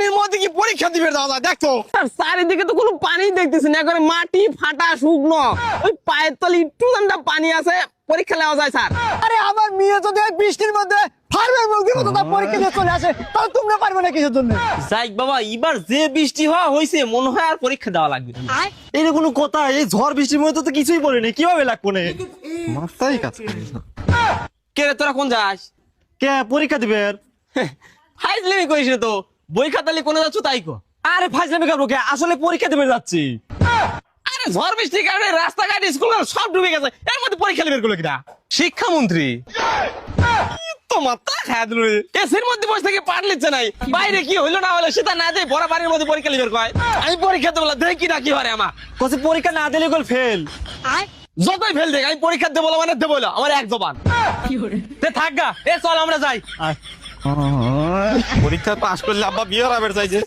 পানির মধ্যে কি পরীক্ষা দিবে দাদা? দেখো চারিদিকে তো কোনো পানি দেখতেছি না, একবারে মাটি ফাটা শুকনো, ওই পায়ের তলে একটু ঠান্ডা পানি আছে, পরীক্ষা নেওয়া যায় স্যার? আরে আমার মেয়ে যদি এই বৃষ্টির মধ্যে ফার্মের মুরগির মতো তার পরীক্ষা দিয়ে চলে আসে, তাহলে তোমরা পারবে না কিসের জন্য? যাই বাবা, এবার যে বৃষ্টি হওয়া হয়েছে মনে হয় আর পরীক্ষা দেওয়া লাগবে না। এটা কোনো কথা? এই ঝড় বৃষ্টির মধ্যে তো কিছুই বলেনি, কিভাবে লাগবো না? মাথাই কাজ করে না। কে রে, তোরা কোন যাস? কে পরীক্ষা দিবে? ফাইজলামি করিস না তো, বই খাতালি কোনে যাচ্ছ তাই কো। আরে ফাজলামি করবো কে, আসলে পরীক্ষা দিবে যাচ্ছি। আরে ঝড় বৃষ্টির কারণে রাস্তাঘাট স্কুল সব ডুবে গেছে, এর মধ্যে পরীক্ষা বের করলো কিনা? শিক্ষামন্ত্রী তো মাথা খায় দিল রে। এসির মধ্যে বসে থেকে পাঠ লিখছে নাই, বাইরে কি হইলো না হলো সেটা না দেয়, বড় বাড়ির মধ্যে পরীক্ষা লিখবে কয়। আমি পরীক্ষা দেবো দেখি না কি হয় আমার। কসে পরীক্ষা না দিলে গোল ফেল। যতই ফেল দেখ, আমি পরীক্ষা দেবো মানে দেবো না, আমার এক জবান। থাক গা, এ চল আমরা যাই। পরীক্ষা পাশ করলে আব্বা বিয়ে হবে চাইছে।